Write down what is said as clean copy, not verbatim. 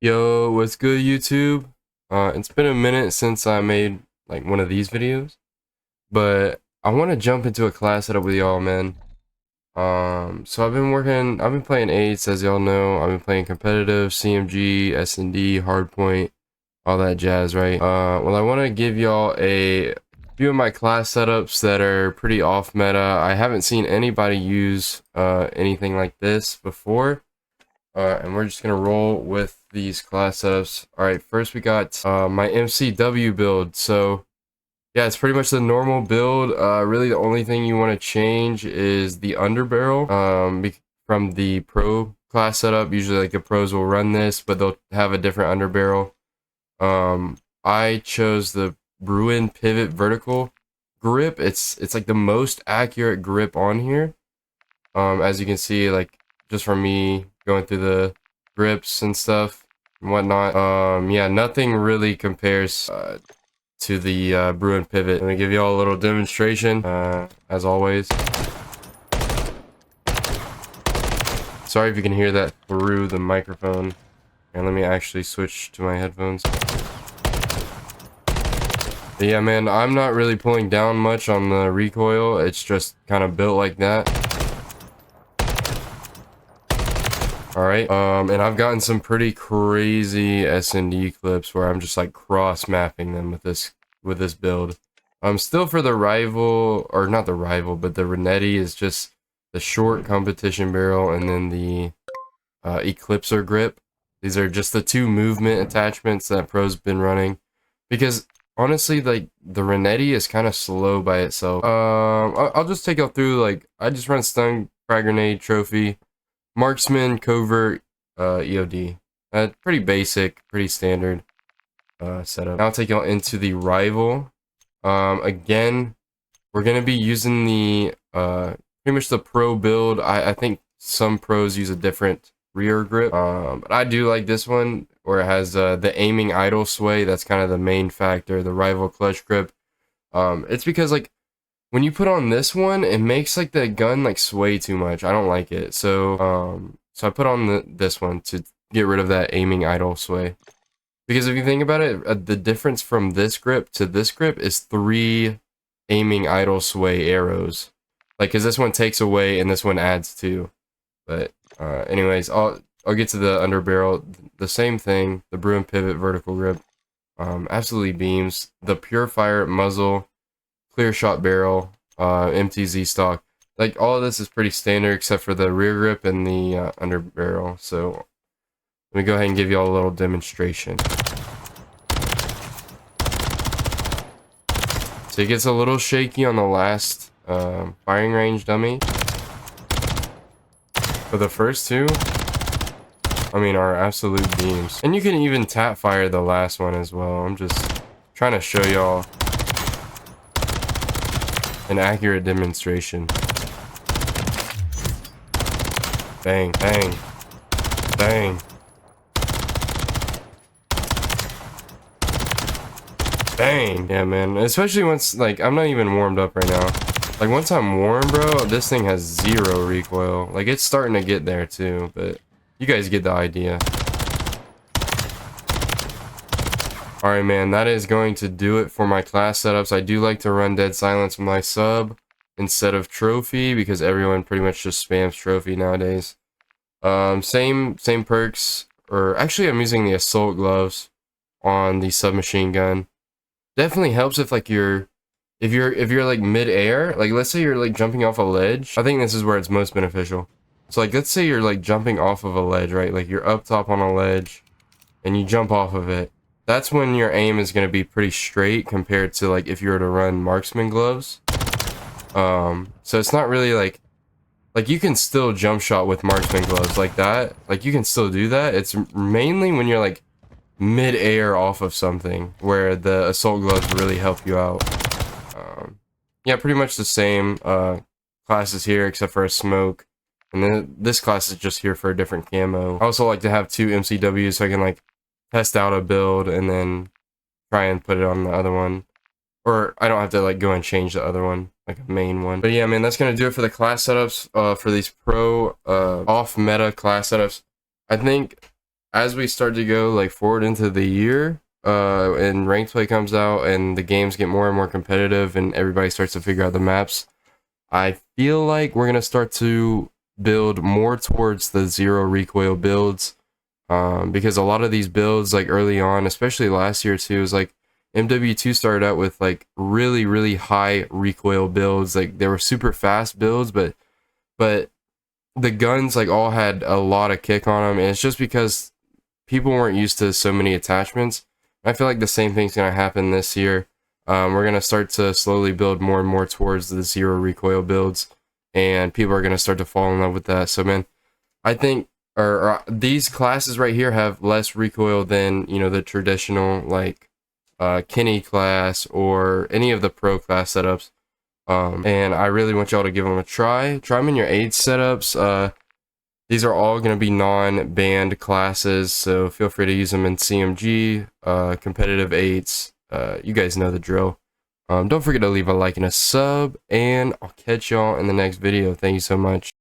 Yo, what's good, YouTube? It's been a minute since I made like one of these videos, but I want to jump into a class setup with y'all, man. So I've been playing 8s, as y'all know. I've been playing competitive, CMG, S&D, hardpoint, all that jazz, right? Well, I want to give y'all a few of my class setups that are pretty off meta. I haven't seen anybody use anything like this before. And we're just gonna roll with these class setups. Alright, first we got my MCW build. So yeah, it's pretty much the normal build. Really the only thing you want to change is the underbarrel from the pro class setup. Usually like the pros will run this, but they'll have a different underbarrel. I chose the Bruin pivot vertical grip. It's like the most accurate grip on here. As you can see, like just from me going through the grips and stuff and whatnot, yeah, nothing really compares to the Bruin pivot. Let me give you all a little demonstration, as always. Sorry if you can hear that through the microphone. And let me actually switch to my headphones. But yeah, man, I'm not really pulling down much on the recoil. It's just kind of built like that. Alright, and I've gotten some pretty crazy S&D clips where I'm just like cross-mapping them with this build. Still for the rival, or not the rival, but the Renetti is just the short competition barrel and then the Eclipser grip. These are just the two movement attachments that pros been running. Because honestly, like the Renetti is kind of slow by itself. I'll just take you through, like, I just run stun, frag grenade, trophy, marksman, covert, EOD. Pretty basic, pretty standard setup. Now I'll take y'all into the rival. Again, we're gonna be using the pretty much the pro build. I think some pros use a different rear grip, but I do like this one where it has the aiming idle sway. That's kind of the main factor. The rival clutch grip. It's because like when you put on this one, it makes like the gun like sway too much. I don't like it. So I put on this one to get rid of that aiming idle sway. Because if you think about it, the difference from this grip to this grip is 3 aiming idle sway arrows. Like, because this one takes away and this one adds 2. But anyways, I'll get to the underbarrel. The same thing. The Bruin pivot vertical grip. Absolutely beams. The Purifier muzzle. Clear shot barrel, MTZ stock. Like all of this is pretty standard except for the rear grip and the underbarrel. So let me go ahead and give you all a little demonstration. So it gets a little shaky on the last firing range dummy. But the first two, I mean, are absolute beams. And you can even tap fire the last one as well. I'm just trying to show y'all an accurate demonstration. Bang, bang, bang. Bang! Yeah, man. Especially once, like, I'm not even warmed up right now. Like, once I'm warm, bro, this thing has 0 recoil. Like, it's starting to get there, too. But you guys get the idea. Alright, man, that is going to do it for my class setups. I do like to run Dead Silence with my sub instead of Trophy because everyone pretty much just spams Trophy nowadays. Same perks, or actually I'm using the Assault Gloves on the submachine gun. Definitely helps if like if you're like mid-air, like let's say you're like jumping off a ledge. I think this is where it's most beneficial. So like let's say you're like jumping off of a ledge, right? Like you're up top on a ledge and you jump off of it. That's when your aim is going to be pretty straight compared to like if you were to run marksman gloves. So it's not really like you can still jump shot with marksman gloves like that. Like you can still do that. It's mainly when you're like mid-air off of something where the assault gloves really help you out. Yeah, pretty much the same classes here except for a smoke. And then this class is just here for a different camo. I also like to have 2 MCWs so I can like test out a build and then try and put it on the other one. Or I don't have to like go and change the other one, like a main one. But yeah, man, that's gonna do it for the class setups, for these pro off meta class setups. I think as we start to go like forward into the year, and ranked play comes out and the games get more and more competitive and everybody starts to figure out the maps, I feel like we're gonna start to build more towards the zero recoil builds, because a lot of these builds like early on, especially last year too, is like MW2 started out with like really high recoil builds. Like they were super fast builds, but the guns like all had a lot of kick on them, and it's just because people weren't used to so many attachments. I feel like the same thing's gonna happen this year. We're gonna start to slowly build more and more towards the zero recoil builds, and people are gonna start to fall in love with that. So man, I think these classes right here have less recoil than, you know, the traditional like Kenny class or any of the pro class setups. And I really want y'all to give them a try. Try them in your 8 setups. These are all going to be non-banned classes, so feel free to use them in CMG, competitive 8s. You guys know the drill. Don't forget to leave a like and a sub, and I'll catch y'all in the next video. Thank you so much.